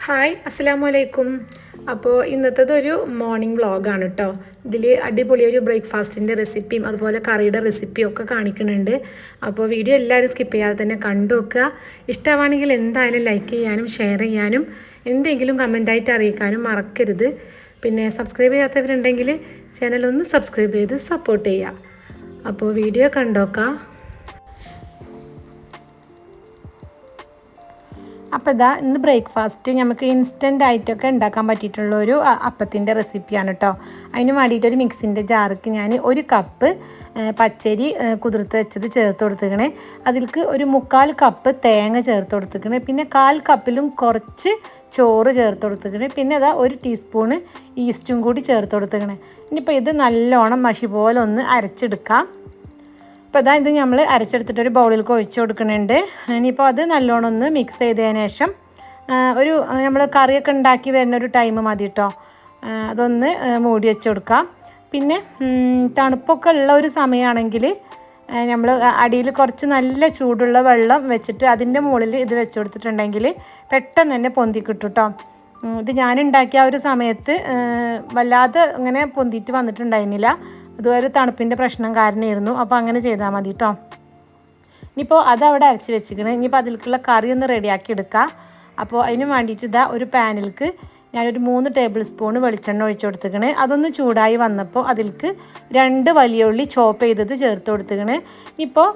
Hi അസ്സലാമു അലൈക്കും. അപ്പോൾ ഇന്നത്തേതൊരു മോർണിംഗ് വ്ളോഗാണ് കേട്ടോ. ഇതിൽ അടിപൊളി ഒരു ബ്രേക്ക്ഫാസ്റ്റിൻ്റെ റെസിപ്പിയും അതുപോലെ കറിയുടെ റെസിപ്പിയും ഒക്കെ കാണിക്കുന്നുണ്ട്. അപ്പോൾ വീഡിയോ എല്ലാവരും സ്കിപ്പ് ചെയ്യാതെ തന്നെ കണ്ടു വെക്കുക. ഇഷ്ടമാണെങ്കിൽ എന്തായാലും ലൈക്ക് ചെയ്യാനും ഷെയർ ചെയ്യാനും എന്തെങ്കിലും കമൻറ്റായിട്ട് അറിയിക്കാനും മറക്കരുത്. പിന്നെ സബ്സ്ക്രൈബ് ചെയ്യാത്തവരുണ്ടെങ്കിൽ ചാനലൊന്ന് സബ്സ്ക്രൈബ് ചെയ്ത് സപ്പോർട്ട് ചെയ്യുക. അപ്പോൾ വീഡിയോ കണ്ടോക്കാം. അപ്പോൾ ഇതാ ഇന്ന് ബ്രേക്ക്ഫാസ്റ്റ് നമുക്ക് ഇൻസ്റ്റൻ്റ് ആയിട്ടൊക്കെ ഉണ്ടാക്കാൻ പറ്റിയിട്ടുള്ളൊരു അപ്പത്തിൻ്റെ റെസിപ്പിയാണ് കേട്ടോ. അതിന് വേണ്ടിയിട്ടൊരു മിക്സിൻ്റെ ജാർക്ക് ഞാൻ 1 കപ്പ് പച്ചരി കുതിർത്ത് വെച്ചത് ചേർത്ത് കൊടുത്തിക്കണേ. അതിലേക്ക് ഒരു 1/4 കപ്പ് തേങ്ങ ചേർത്ത് കൊടുത്തിക്കണേ. പിന്നെ 1/4 കപ്പിലും കുറച്ച് ചോറ് ചേർത്ത് കൊടുത്തിക്കണേ. പിന്നെ അതാ 1 ടീസ്പൂണ് ഈസ്റ്റും കൂടി ചേർത്ത് കൊടുത്തിക്കണേ. ഇനിയിപ്പോൾ ഇത് നല്ലോണം മഷി പോലെ ഒന്ന് അരച്ചെടുക്കാം. അപ്പോൾ ഇത് നമ്മൾ അരച്ചെടുത്തിട്ടൊരു ബൗളിലേക്ക് ഒഴിച്ച് കൊടുക്കുന്നുണ്ട്. ഇനിയിപ്പോൾ അത് നല്ലോണം ഒന്ന് മിക്സ് ചെയ്തതിന് ശേഷം ഒരു നമ്മൾ കറിയൊക്കെ ഉണ്ടാക്കി വരുന്നൊരു ടൈം മതി കേട്ടോ. അതൊന്ന് മൂടി വെച്ച് കൊടുക്കാം. പിന്നെ തണുപ്പൊക്കെ ഉള്ള ഒരു സമയമാണെങ്കിൽ നമ്മൾ അടിയിൽ കുറച്ച് നല്ല ചൂടുള്ള വെള്ളം വെച്ചിട്ട് അതിൻ്റെ മുകളിൽ ഇത് വെച്ച് കൊടുത്തിട്ടുണ്ടെങ്കിൽ പെട്ടെന്ന് തന്നെ പൊന്തി കിട്ടും കേട്ടോ. ഇത് ഞാനുണ്ടാക്കിയ ഒരു സമയത്ത് വല്ലാതെ ഇങ്ങനെ പൊന്തിയിട്ട് വന്നിട്ടുണ്ടായിരുന്നില്ല. അതുവരെ തണുപ്പിൻ്റെ പ്രശ്നം കാരണമായിരുന്നു. അപ്പോൾ അങ്ങനെ ചെയ്താൽ മതി കേട്ടോ. ഇനിയിപ്പോൾ അതവിടെ അരച്ച് വെച്ചിരിക്കണേ. ഇനിയിപ്പോൾ അതിലേക്കുള്ള കറി ഒന്ന് റെഡിയാക്കി എടുക്കാം. അപ്പോൾ അതിന് വേണ്ടിയിട്ട് ഇതാ ഒരു പാനിലേക്ക് ഞാനൊരു 3 ടേബിൾ സ്പൂൺ വെളിച്ചെണ്ണ ഒഴിച്ച് കൊടുത്തിക്കണേ. അതൊന്ന് ചൂടായി വന്നപ്പോൾ അതിലേക്ക് 2 വലിയ ഉള്ളി ചോപ്പ് ചെയ്തത് ചേർത്ത് കൊടുത്തിക്കണേ. ഇനിയിപ്പോൾ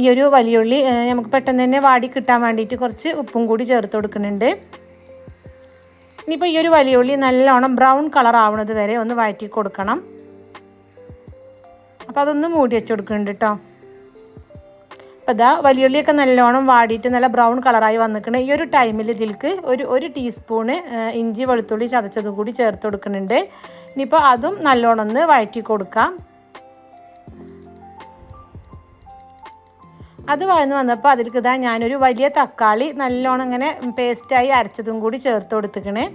ഈ ഒരു വലിയ ഉള്ളി നമുക്ക് പെട്ടെന്ന് തന്നെ വാടി കിട്ടാൻ വേണ്ടിയിട്ട് കുറച്ച് ഉപ്പും കൂടി ചേർത്ത് കൊടുക്കുന്നുണ്ട്. ഇനിയിപ്പോൾ ഈ ഒരു വലിയ ഉള്ളി നല്ലോണം ബ്രൗൺ കളർ ആവുന്നത് വരെ ഒന്ന് വഴറ്റി കൊടുക്കണം. അപ്പോൾ അതൊന്ന് മൂടി വെച്ച് കൊടുക്കുന്നുണ്ട് കേട്ടോ. അപ്പോൾ ഇതാ വലിയുള്ളിയൊക്കെ നല്ലോണം വാടിയിട്ട് നല്ല ബ്രൗൺ കളറായി വന്നിരിക്കണം. ഈ ഒരു ടൈമിൽ ഇതിലേക്ക് ഒരു ടീസ്പൂണ് ഇഞ്ചി വെളുത്തുള്ളി ചതച്ചതും കൂടി ചേർത്ത് കൊടുക്കുന്നുണ്ട്. ഇനിയിപ്പോൾ അതും നല്ലോണം ഒന്ന് വഴറ്റി കൊടുക്കാം. അത് വഴന്ന് വന്നപ്പോൾ അതിലേക്ക് ഇതാ ഞാനൊരു വലിയ തക്കാളി നല്ലോണം ഇങ്ങനെ പേസ്റ്റായി അരച്ചതും കൂടി ചേർത്ത് കൊടുത്തിക്കണേ.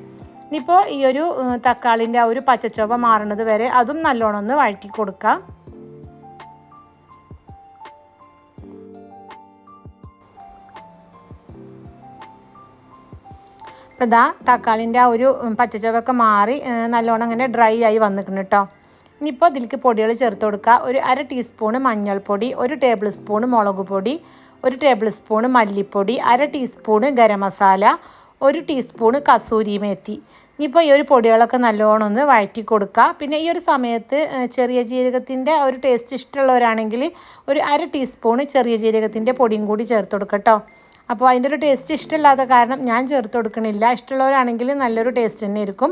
ഇനിയിപ്പോൾ ഈ ഒരു തക്കാളിൻ്റെ ആ ഒരു പച്ചച്ചൊവ മാറുന്നത് വരെ അതും നല്ലോണം ഒന്ന് വഴറ്റി കൊടുക്കാം. അപ്പോൾ ഇതാ തക്കാളിൻ്റെ ആ ഒരു പച്ചച്ചൊവൊക്കെ മാറി നല്ലോണം ഇങ്ങനെ ഡ്രൈ ആയി വന്നിട്ടുണ്ട് കേട്ടോ. ഇനിയിപ്പോൾ ഇതിലേക്ക് പൊടികൾ ചേർത്ത് കൊടുക്കുക. ഒരു 1/2 ടീസ്പൂണ് മഞ്ഞൾപ്പൊടി, 1 ടേബിൾ സ്പൂണ് മുളക് പൊടി, 1 ടേബിൾ സ്പൂണ് മല്ലിപ്പൊടി, 1/2 ടീസ്പൂണ് ഗരം മസാല, 1 ടീസ്പൂണ് കസൂരി മേത്തി. ഇനിയിപ്പോൾ ഈ ഒരു പൊടികളൊക്കെ നല്ലോണം ഒന്ന് വഴറ്റി കൊടുക്കുക. പിന്നെ ഈ ഒരു സമയത്ത് ചെറിയ ജീരകത്തിൻ്റെ ഒരു ടേസ്റ്റ് ഇഷ്ടമുള്ളവരാണെങ്കിൽ ഒരു 1/2 ടീസ്പൂണ് ചെറിയ ജീരകത്തിൻ്റെ പൊടിയും കൂടി ചേർത്ത് കൊടുക്കുക കേട്ടോ. അപ്പോൾ അതിൻ്റെ ഒരു ടേസ്റ്റ് ഇഷ്ടമില്ലാത്ത കാരണം ഞാൻ ചേർത്ത് കൊടുക്കണില്ല. ഇഷ്ടമുള്ളവരാണെങ്കിൽ നല്ലൊരു ടേസ്റ്റ് തന്നെ ആയിരിക്കും.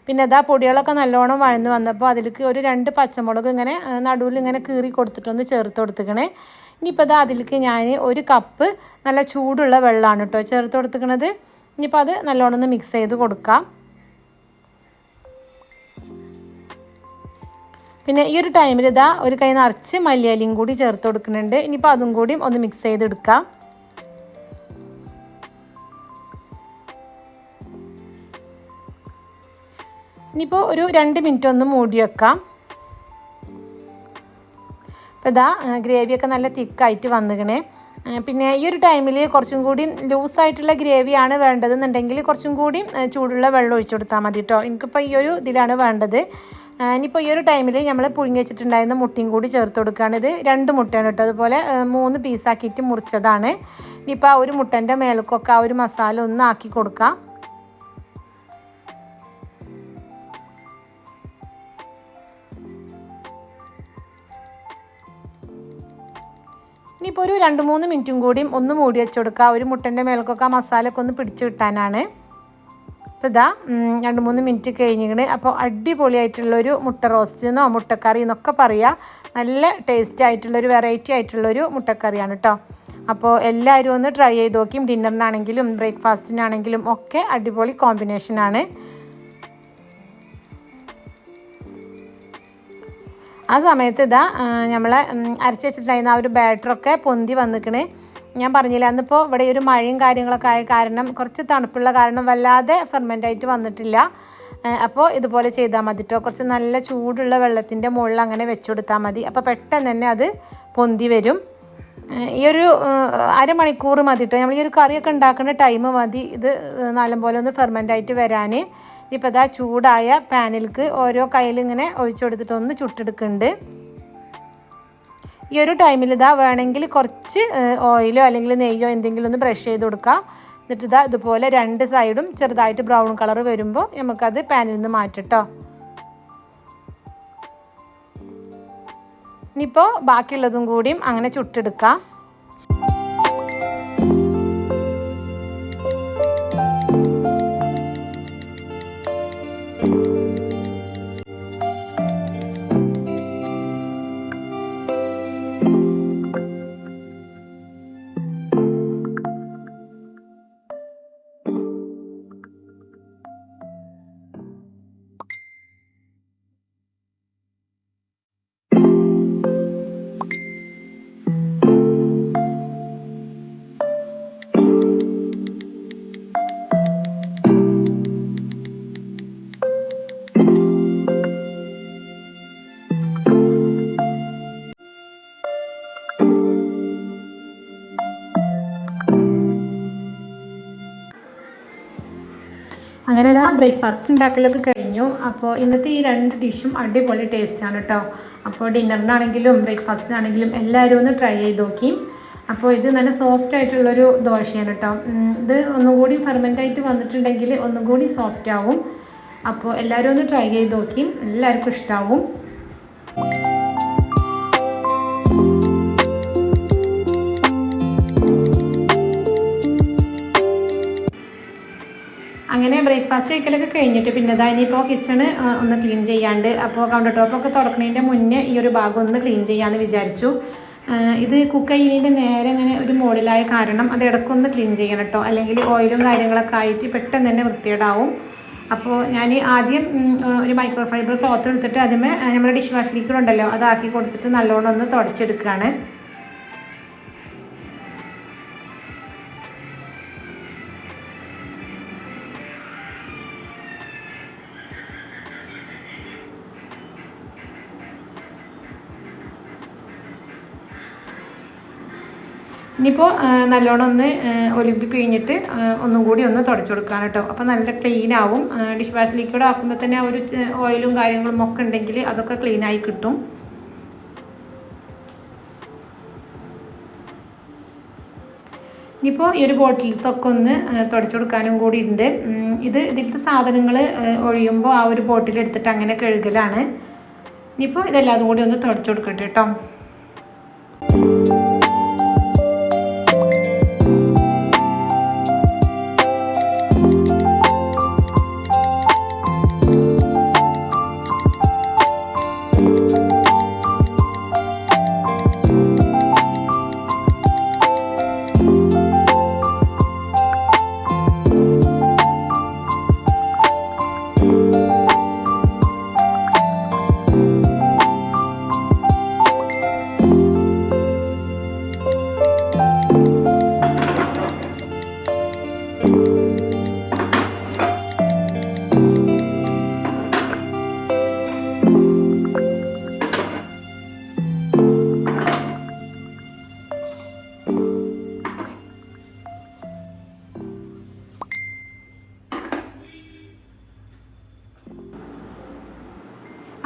പിന്നെ അതാ പൊടികളൊക്കെ നല്ലോണം വഴന്ന് വന്നപ്പോൾ അതിലേക്ക് ഒരു 2 പച്ചമുളക് ഇങ്ങനെ നടുവിൽ ഇങ്ങനെ കീറി കൊടുത്തിട്ടൊന്ന് ചേർത്ത് കൊടുത്തിക്കണേ. ഇനിയിപ്പോൾ അതാ അതിലേക്ക് ഞാൻ 1 കപ്പ് നല്ല ചൂടുള്ള വെള്ളമാണ് കേട്ടോ ചേർത്ത് കൊടുത്തിക്കണത്. ഇനിയിപ്പോൾ അത് നല്ലോണം ഒന്ന് മിക്സ് ചെയ്ത് കൊടുക്കാം. പിന്നെ ഈ ഒരു ടൈമിൽ ഇതാ ഒരു കൈ നിറച്ച് മല്ലിയിലയും കൂടി ചേർത്ത് കൊടുക്കുന്നുണ്ട്. ഇനിയിപ്പോൾ അതും കൂടി ഒന്ന് മിക്സ് ചെയ്തെടുക്കാം. ഇനിയിപ്പോൾ ഒരു 2 മിനിറ്റ് ഒന്ന് മൂടി വെക്കാം. അപ്പോൾ ഇതാ ഗ്രേവിയൊക്കെ നല്ല തിക്കായിട്ട് വന്നിക്കണേ. പിന്നെ ഈ ഒരു ടൈമിൽ കുറച്ചും കൂടി ലൂസായിട്ടുള്ള ഗ്രേവിയാണ് വേണ്ടതെന്നുണ്ടെങ്കിൽ കുറച്ചും കൂടി ചൂടുള്ള വെള്ളം ഒഴിച്ചു കൊടുത്താൽ മതി കേട്ടോ. എനിക്കിപ്പോൾ ഈ ഒരു ഇതിലാണ് വേണ്ടത്. ഇനിയിപ്പോൾ ഈ ഒരു ടൈമിൽ നമ്മൾ പുഴുങ്ങി വെച്ചിട്ടുണ്ടായിരുന്ന മുട്ടയും കൂടി ചേർത്ത് കൊടുക്കുകയാണ്. ഇത് 2 മുട്ടയാണ് കേട്ടോ. അതുപോലെ 3 പീസാക്കിയിട്ട് മുറിച്ചതാണ്. ഇനിയിപ്പോൾ ആ ഒരു മുട്ടൻ്റെ മേലക്കൊക്കെ ആ ഒരു മസാല ഒന്ന് ആക്കി കൊടുക്കാം. ഇനിയിപ്പോൾ ഒരു 2-3 മിനിറ്റും കൂടിയും ഒന്ന് മൂടി വെച്ച് കൊടുക്കുക. ഒരു മുട്ടൻ്റെ മേലക്കൊക്കെ ആ മസാലയൊക്കെ ഒന്ന് പിടിച്ച് കിട്ടാനാണ്. അപ്പോൾ ഇതാ 2-3 മിനിറ്റ് കഴിഞ്ഞിങ്ങനെ. അപ്പോൾ അടിപൊളിയായിട്ടുള്ളൊരു മുട്ട റോസ്റ്റ് എന്നോ മുട്ടക്കറി എന്നൊക്കെ പറയുക. നല്ല ടേസ്റ്റ് ആയിട്ടുള്ളൊരു വെറൈറ്റി ആയിട്ടുള്ളൊരു മുട്ടക്കറിയാണ് കേട്ടോ. അപ്പോൾ എല്ലാവരും ഒന്ന് ട്രൈ ചെയ്ത് നോക്കിയും ഡിന്നറിനാണെങ്കിലും ബ്രേക്ക്ഫാസ്റ്റിനാണെങ്കിലും ഒക്കെ അടിപൊളി കോമ്പിനേഷനാണ്. ആ സമയത്ത് ഇതാ നമ്മളെ അരച്ച് വെച്ചിട്ടുണ്ടായിരുന്ന ആ ഒരു ബാറ്ററൊക്കെ പൊന്തി വന്നിക്കണേ. ഞാൻ പറഞ്ഞില്ല അന്നിപ്പോൾ ഇവിടെ ഒരു മഴയും കാര്യങ്ങളൊക്കെ ആയ കാരണം കുറച്ച് തണുപ്പുള്ള കാരണം വല്ലാതെ ഫെർമെൻ്റായിട്ട് വന്നിട്ടില്ല. അപ്പോൾ ഇതുപോലെ ചെയ്താൽ മതി കേട്ടോ. കുറച്ച് നല്ല ചൂടുള്ള വെള്ളത്തിൻ്റെ മുകളിൽ അങ്ങനെ വെച്ച് കൊടുത്താൽ മതി. അപ്പോൾ പെട്ടെന്ന് തന്നെ അത് പൊന്തി വരും. ഈ ഒരു അരമണിക്കൂർ മതി കേട്ടോ. നമ്മൾ ഈ ഒരു കറിയൊക്കെ ഉണ്ടാക്കുന്ന ടൈം മതി ഇത് നല്ലപോലെ ഒന്ന് ഫെർമെൻ്റായിട്ട് വരാൻ. ഇപ്പോൾ ഇതാ ചൂടായ പാനിലേക്ക് ഓരോ കയ്യിൽ ഇങ്ങനെ ഒഴിച്ചു കൊടുത്തിട്ട് ഒന്ന് ചുട്ടെടുക്കുന്നുണ്ട്. ഈ ഒരു ടൈമിൽ ഇതാ വേണമെങ്കിൽ കുറച്ച് ഓയിലോ അല്ലെങ്കിൽ നെയ്യോ എന്തെങ്കിലും ഒന്ന് ബ്രഷ് ചെയ്ത് കൊടുക്കുക. എന്നിട്ട് ഇതാ ഇതുപോലെ രണ്ട് സൈഡും ചെറുതായിട്ട് ബ്രൗൺ കളർ വരുമ്പോൾ നമുക്കത് പാനിൽ നിന്ന് മാറ്റട്ടോ. ഇനിയിപ്പോൾ ബാക്കിയുള്ളതും കൂടിയും അങ്ങനെ ചുട്ടെടുക്കാം. അങ്ങനെ ഇതാ ബ്രേക്ക്ഫാസ്റ്റ് ഉണ്ടാക്കലൊക്കെ കഴിഞ്ഞു. അപ്പോൾ ഇന്നത്തെ ഈ രണ്ട് ഡിഷും അടിപൊളി ടേസ്റ്റാണ് കേട്ടോ. അപ്പോൾ ഡിന്നറിനാണെങ്കിലും ബ്രേക്ക്ഫാസ്റ്റിനാണെങ്കിലും എല്ലാവരും ഒന്ന് ട്രൈ ചെയ്ത് നോക്കി. അപ്പോൾ ഇത് നല്ല സോഫ്റ്റ് ആയിട്ടുള്ളൊരു ദോശയാണ് കേട്ടോ. ഇത് ഒന്നുകൂടി ഫെർമെൻ്റായിട്ട് വന്നിട്ടുണ്ടെങ്കിൽ ഒന്നുകൂടി സോഫ്റ്റ് ആവും. അപ്പോൾ എല്ലാവരും ഒന്ന് ട്രൈ ചെയ്ത് നോക്കി, എല്ലാവർക്കും ഇഷ്ടമാവും. അങ്ങനെ ബ്രേക്ക്ഫാസ്റ്റ് കഴിക്കലൊക്കെ കഴിഞ്ഞിട്ട് പിന്നെ ഇതാ ഇനിയിപ്പോൾ കിച്ചണ് ഒന്ന് ക്ലീൻ ചെയ്യാണ്ട്. അപ്പോൾ കൗണ്ടർ ടോപ്പൊക്കെ തുറക്കുന്നതിൻ്റെ മുന്നേ ഈ ഒരു ഭാഗം ഒന്ന് ക്ലീൻ ചെയ്യാമെന്ന് വിചാരിച്ചു. ഇത് കുക്ക് ചെയ്യുന്നതിൻ്റെ നേരെ ഇങ്ങനെ ഒരു മുകളിലായ കാരണം അത് ഇടയ്ക്കൊന്ന് ക്ലീൻ ചെയ്യണം കേട്ടോ. അല്ലെങ്കിൽ ഓയിലും കാര്യങ്ങളൊക്കെ ആയിട്ട് പെട്ടെന്ന് തന്നെ വൃത്തികേടാവും. അപ്പോൾ ഞാൻ ആദ്യം ഒരു മൈക്രോ ഫൈബർ ക്ലോത്ത് എടുത്തിട്ട് അതിമേ നമ്മുടെ ഡിഷ് വാഷ് ലിക്വിഡ് ഉണ്ടല്ലോ അതാക്കി കൊടുത്തിട്ട് നല്ലോണം ഒന്ന് തുടച്ചെടുക്കുകയാണ്. ഇനിയിപ്പോൾ നല്ലോണം ഒന്ന് ഒലിമ്പി പിഴിഞ്ഞിട്ട് ഒന്നും കൂടി ഒന്ന് തുടച്ചു കൊടുക്കുകയാണ് കേട്ടോ. അപ്പോൾ നല്ല ക്ലീൻ ആവും. ഡിഷ് വാഷ് ലിക്വിഡ് ആക്കുമ്പോൾ തന്നെ ഒരു ഓയിലും കാര്യങ്ങളും ഒക്കെ ഉണ്ടെങ്കിൽ അതൊക്കെ ക്ലീനായി കിട്ടും. ഇനിയിപ്പോൾ ഈ ഒരു ബോട്ടിൽസൊക്കെ ഒന്ന് തുടച്ചു കൊടുക്കാനും കൂടി ഉണ്ട്. ഇതിലത്തെ സാധനങ്ങൾ ഒഴിയുമ്പോൾ ആ ഒരു ബോട്ടിൽ എടുത്തിട്ട് അങ്ങനെ കഴുകലാണ്. ഇനിയിപ്പോൾ ഇതെല്ലാതും കൂടി ഒന്ന് തുടച്ചു കൊടുക്കട്ടെ കേട്ടോ.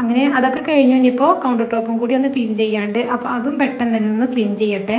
അങ്ങനെ അതൊക്കെ കഴിഞ്ഞു. ഇനിയിപ്പോൾ കൗണ്ടർ ടോപ്പും കൂടി ഒന്ന് ക്ലീൻ ചെയ്യാണ്ട്. അപ്പോൾ അതും പെട്ടെന്ന് തന്നെ ഒന്ന് ക്ലീൻ ചെയ്യട്ടെ.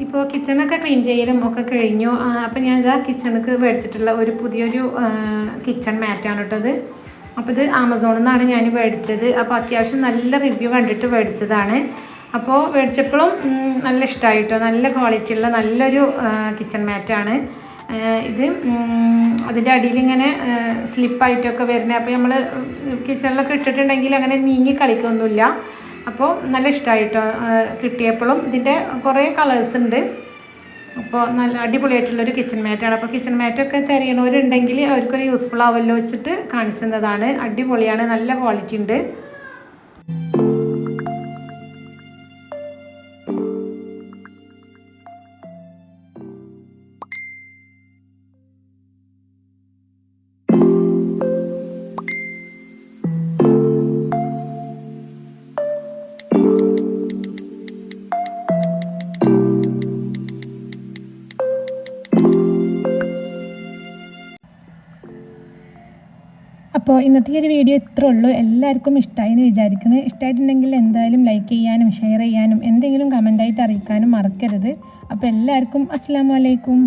ഇപ്പോൾ കിച്ചണൊക്കെ ക്ലീൻ ചെയ്യലും ഒക്കെ കഴിഞ്ഞു. അപ്പോൾ ഞാനിതാ കിച്ചണിക്ക് മേടിച്ചിട്ടുള്ള ഒരു പുതിയൊരു കിച്ചൺ മാറ്റാണ് കേട്ടോ അത്. അപ്പോൾ ഇത് ആമസോണിൽ നിന്നാണ് ഞാൻ മേടിച്ചത്. അപ്പോൾ അത്യാവശ്യം നല്ല റിവ്യൂ കണ്ടിട്ട് മേടിച്ചതാണ്. അപ്പോൾ മേടിച്ചപ്പോഴും നല്ല ഇഷ്ടമായി കേട്ടോ. നല്ല ക്വാളിറ്റി ഉള്ള നല്ലൊരു കിച്ചൺ മാറ്റാണ് ഇത്. അതിൻ്റെ അടിയിൽ ഇങ്ങനെ സ്ലിപ്പായിട്ടൊക്കെ വരുന്നത്. അപ്പോൾ നമ്മൾ കിച്ചണിലൊക്കെ ഇട്ടിട്ടുണ്ടെങ്കിൽ അങ്ങനെ നീങ്ങി കളിക്കൊന്നുമില്ല. അപ്പോൾ നല്ല ഇഷ്ടമായിട്ടോ കിട്ടിയപ്പോഴും. ഇതിൻ്റെ കുറേ കളേഴ്സ് ഉണ്ട്. അപ്പോൾ നല്ല അടിപൊളിയായിട്ടുള്ളൊരു കിച്ചൺ മാറ്റാണ്. അപ്പോൾ കിച്ചൺ മാറ്റൊക്കെ തിരയണവരുണ്ടെങ്കിൽ അവർക്കൊരു യൂസ്ഫുൾ ആവുമല്ലോ വെച്ചിട്ട് കാണിച്ചതാണ്. അടിപൊളിയാണ്, നല്ല ക്വാളിറ്റി ഉണ്ട്. അപ്പോൾ ഇന്നത്തെ ഒരു വീഡിയോ ഇത്രേ ഉള്ളൂ. എല്ലാവർക്കും ഇഷ്ടമായി എന്ന് വിചാരിക്കുന്നു. ഇഷ്ടമായിട്ടുണ്ടെങ്കിൽ എന്തായാലും ലൈക്ക് ചെയ്യാനും ഷെയർ ചെയ്യാനും എന്തെങ്കിലും കമൻ്റായിട്ട് അറിയിക്കാനും മറക്കരുത്. അപ്പോൾ എല്ലാവർക്കും അസ്സലാമു അലൈക്കും.